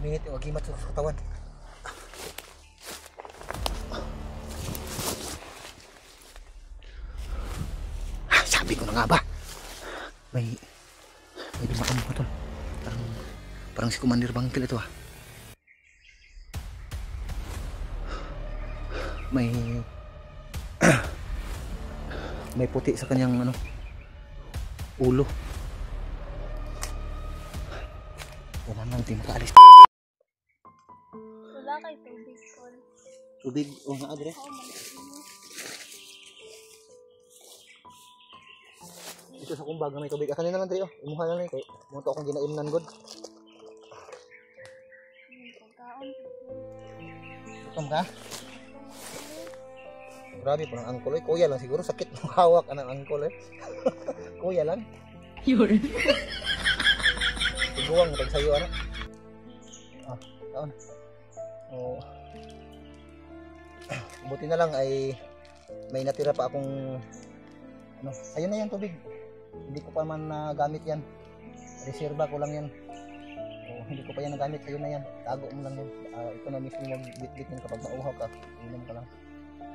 Uminit yung agimat sa katawan. Sabi ko na nga ba, may dumaan mo tol. Parang si Commander Bangkil ito ah. May puti sa kanyang ano, ulo. Wala nang di makaalis. Wala kay tubig ko. Tubig o nga adre? Ito sa kumbaga may tubig. Kanina lang tayo. Imuha lang kay mo to akong ginaimnan god. Gutom ka? Grabe po ng angkol eh. Kuya lang siguro. Sakit ng hawak ng angkol eh. Kuya lang. Yun. Tiguang tag sayo ano. Ah, taon. Oh. Buti na lang ay may natira pa akong ano. Ayun na yan tubig. Hindi ko pa man nagamit yan. Reserva ko lang yan. Oh, hindi ko pa yan nagamit. Ayun na yan. Tago mo lang yan. Ito na mismo mag-bit-bit yan kapag mauhaw ka. Inom ka lang.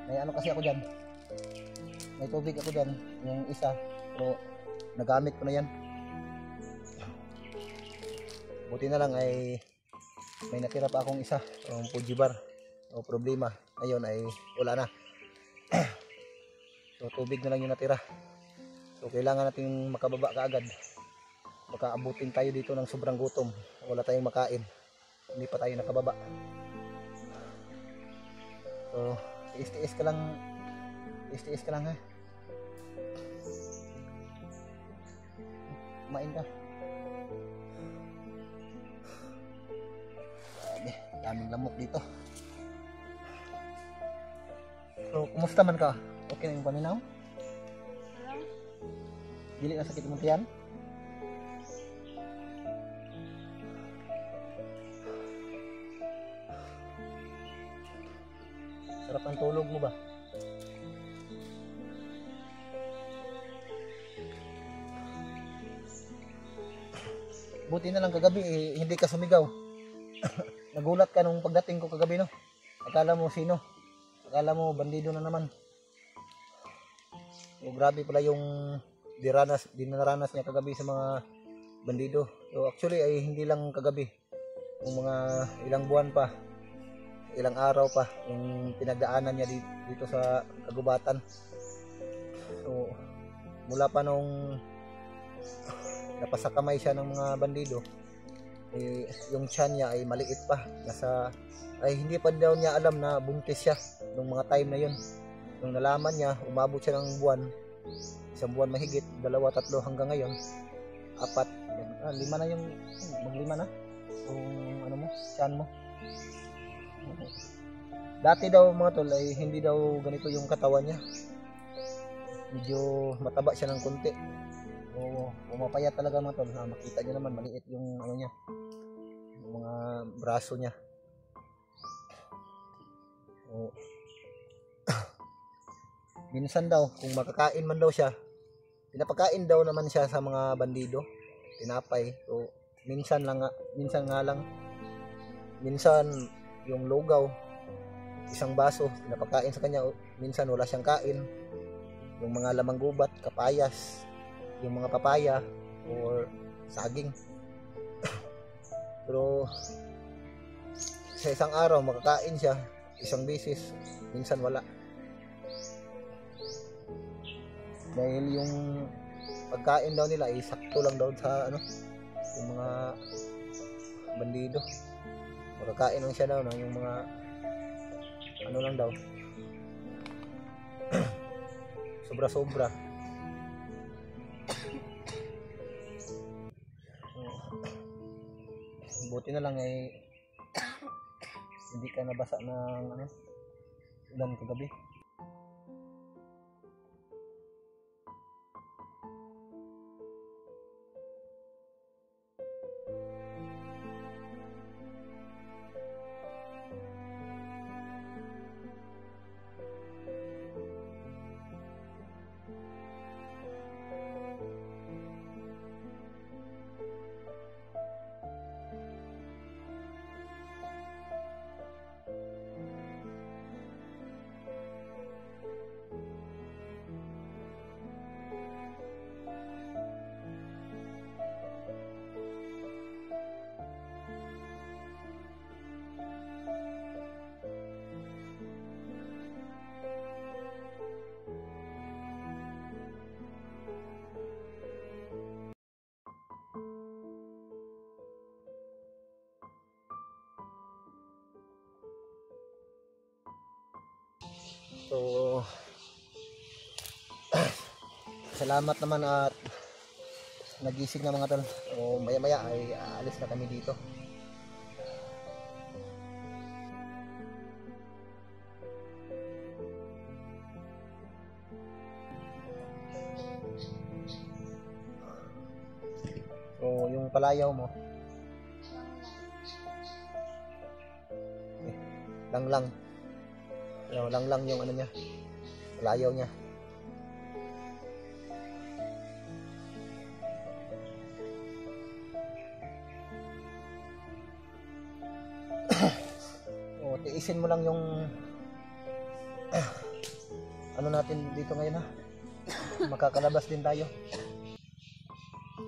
May ano kasi ako dyan. May tubig ako dyan. Yung isa. Pero nagamit ko na yan. Buti na lang ay may natira pa akong isa. Yung Fuji bar. O problema. Ngayon ay wala na. So tubig na lang yung natira. So kailangan natin makababa kaagad. Baka abutin tayo dito ng sobrang gutom. Wala tayong makain. Hindi pa tayo nakababa. So tiis-tiis ka lang. Tiis-tiis ka lang ha. Kumain ka. Grabe, daming lamok dito. So kumusta man ka? Okay na yung paminaw? Dili na sakit mo tiyan? Sarap ang tulog mo ba? Buti na lang kagabi hindi ka sumigaw. Nagulat ka nung pagdating ko kagabi no. Akala mo sino? Akala mo bandido na naman. So, grabe pala yung dinaranas niya kagabi sa mga bandido. So actually ay hindi lang kagabi. Yung mga ilang buwan pa. Ilang araw pa yung pinagdaanan niya dito sa kagubatan. So mula pa nung napasakamay siya ng mga bandido yung tiyan niya ay maliit pa ay hindi pa daw niya alam na buntis siya nung mga time na yun. Nung nalaman niya umabot siya ng buwan, isang buwan mahigit, 2, 3 hanggang ngayon 4, 5 na yung maglima na yung ano mo, tiyan mo. Dati daw mga tol ay hindi daw ganito yung katawan niya. Medyo mataba siya ng konti. O pumapayat talaga mga tol. Makita niyo naman maliit yung ano niya. Yung mga braso niya. O minsan daw kung makakain man daw siya, pinapakain daw naman siya sa mga bandido. Tinapay. So minsan nga lang minsan yung lugaw, isang baso, pinapakain sa kanya. Minsan wala siyang kain. Yung mga lamang gubat, kapayas, yung mga papaya, or saging. Pero sa isang araw, makakain siya, isang beses, minsan wala. Dahil yung pagkain daw nila ay sakto lang daw sa ano, yung mga bandido. Makakain lang siya daw ng yung mga ano lang daw sobra-sobra. Buti na lang ay hindi ka nabasa ng ano, ulan kagabi. So, salamat naman at nagising na mga tol. So, maya maya ay aalis na kami dito. So, yung palayaw mo, lang lang yung ano niya, palayaw niya. O, tiisin mo lang yung ano natin dito ngayon ha. Makakalabas din tayo.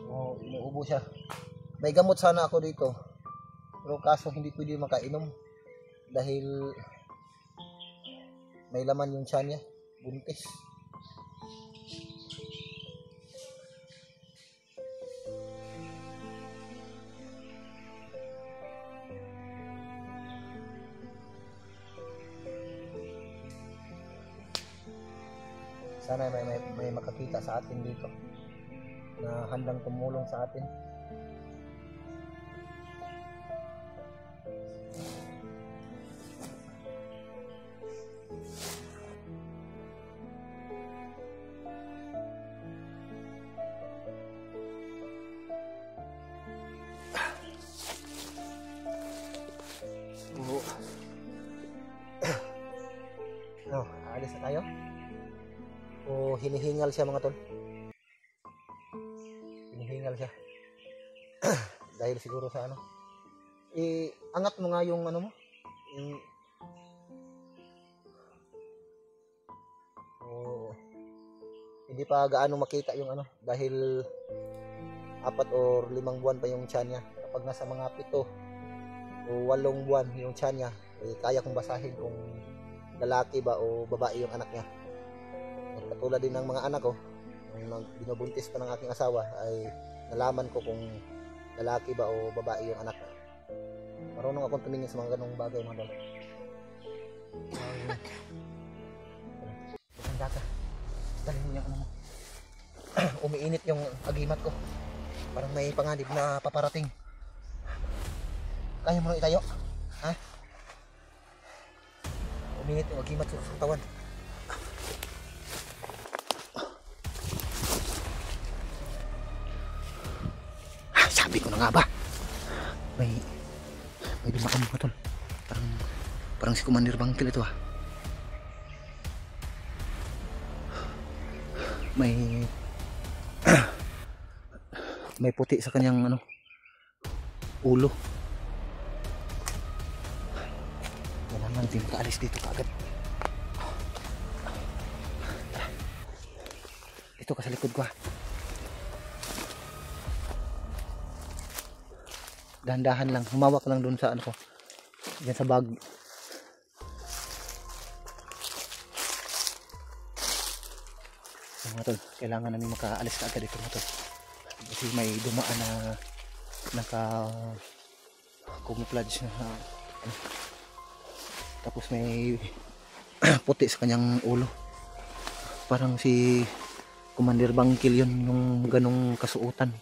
O, inuubo siya. May gamot sana ako dito, pero kaso hindi pwede makainom dahil may laman yung tiyan niya, buntis. Sana may makakita sa atin dito na handang tumulong sa atin. Oh, aalis na tayo. O hinihingal siya mga tol. Hinihingal siya. Dahil siguro sa ano. Angat mo nga yung ano mo. Hindi pa gaano makita yung ano. Dahil 4 or 5 buwan pa yung tiyan niya. Kapag nasa mga 7 o 8 buwan yung tiyan niya, kaya kong basahin kung lalaki ba o babae yung anak niya. At katulad din ng mga anak ko, nung binubuntis pa ng aking asawa, ay nalaman ko kung lalaki ba o babae yung anak. Marunong akong tumingin sa mga ganong bagay mga dala. Isang data. Dali niyo ano mo. Umiinit yung agimat ko. Parang may panganib na paparating. Kaya mo nang itayo? Ha? Uminit yung agimat sa katawan. Sabi ko na nga ba? May dumaan mga tol. Parang si Commander Bangkil ito ah. May puti sa kanyang ano, ulo. Kailangan din makaalis dito kaagad. Dito ka sa likod ko ah. Dahan-dahan lang, humawak lang dun sa ano ko, dyan sa bag. Mga tol, kailangan namin makaalis ka agad dito mga tol, kasi may dumaan na naka camouflage na ano, tapos may puti sa kanyang ulo. Parang si Commander Bangkil yun, yung ganong kasuotan.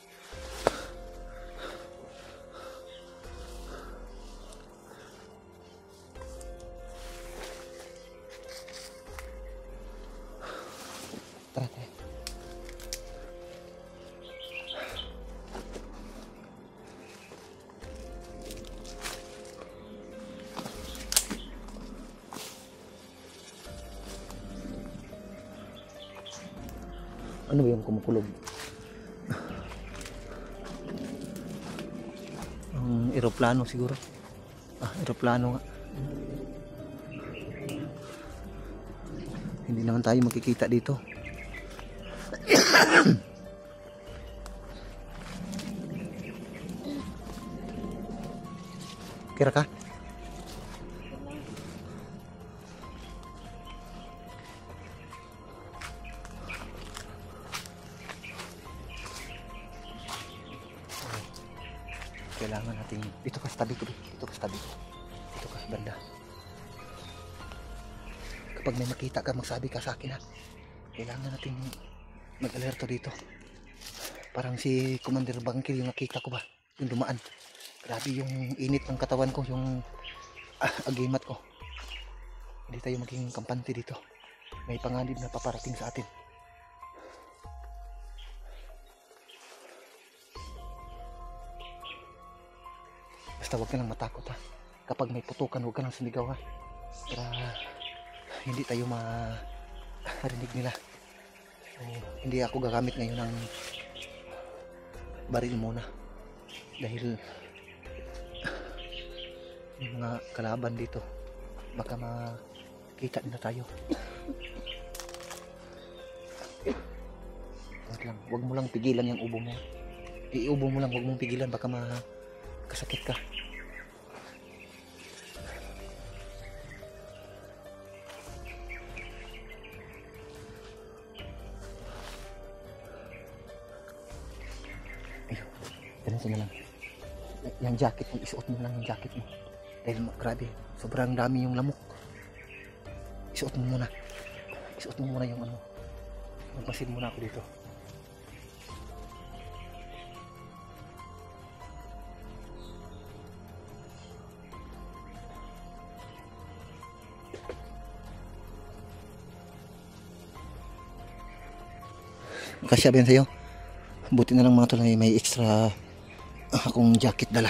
Ano ba yung kumukulog? Ang eroplano siguro. Eroplano nga. Hindi naman tayo makikita dito. Kira ka? Kailangan natin dito ka sa tabi ko, dito ka sa tabi ko, dito ka sa banda. kapag may makita ka, magsabi ka sa akin ha. Kailangan natin mag-alerto dito. Parang si Commander Bangkil yung nakita ko ba, yung dumaan. Grabe yung init ng katawan ko, yung agimat ko. Hindi tayo maging kampante dito. May panganib na paparating sa atin. Basta huwag ka lang matakot ha. Kapag may putukan, huwag ka lang sumigaw ha. Para hindi tayo marinig nila. So, hindi ako gagamit ngayon ng baril muna. Dahil may mga kalaban dito. Baka makita nila tayo. Wag lang, huwag mo lang pigilan yung ubo mo. Iubo mo lang, huwag mong pigilan, baka makasakit ka. Ayun, ganun na lang. Yung jacket mo, isuot mo lang yung jacket mo. Dahil grabe, sobrang dami yung lamok. Isuot mo muna. Isuot mo muna yung ano. Magpasid muna ako dito. Kasya ba yan sa'yo? Buti na lang mga tol, may extra akong jacket dala.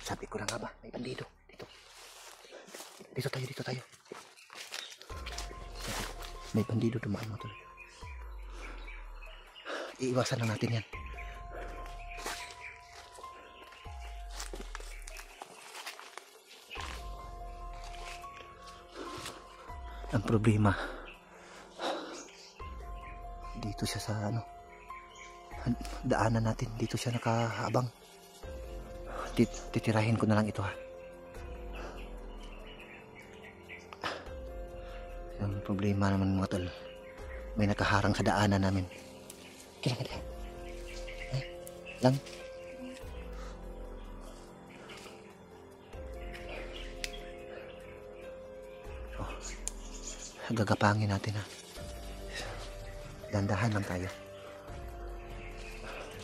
Sabi ko na nga ba, may bandido dito. Dito tayo. May bandido dumaan mga tol. Iiwasan na natin yan. Ang problema, dito siya sa ano, daanan natin, dito siya nakahabang. Titirahin ko na lang ito ha. Ang problema naman mga tol, may nakaharang sa daanan namin. Kailangan lang. Gagapangin natin ha. Dandahan lang tayo.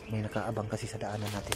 May nakaabang kasi sa daanan natin.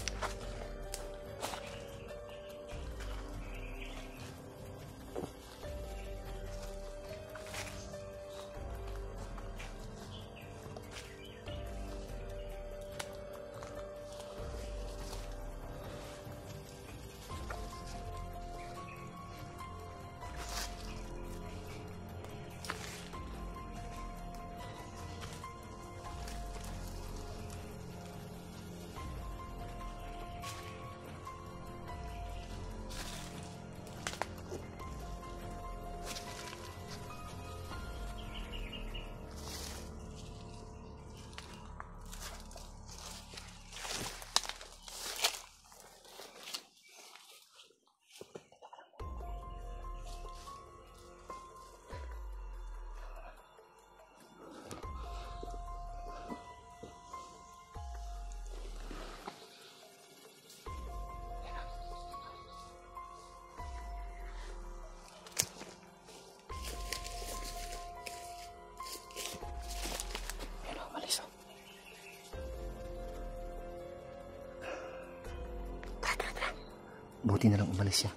Buti na lang umalis siya.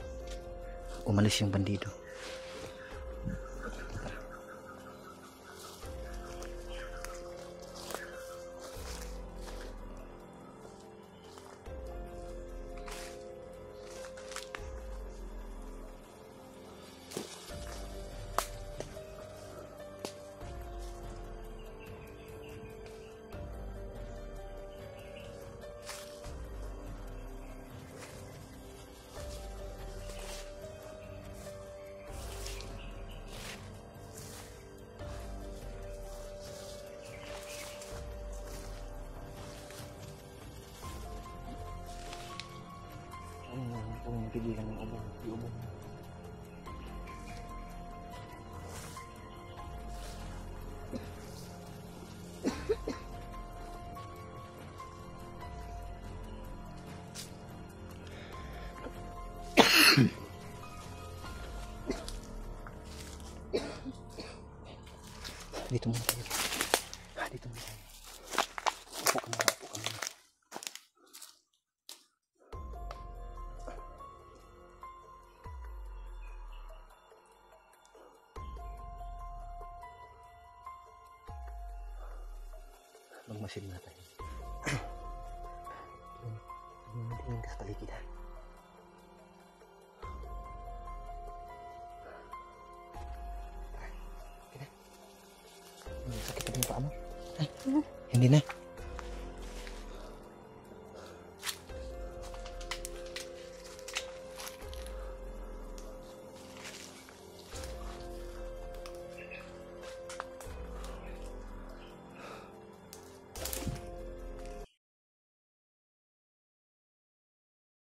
Umalis yung bandido. Kung pigilan ng ubong, yung ubong. Magmasid na tayo. Tingin ka sa paligid ha. Sakit na yung paa mo. Ay, hindi na.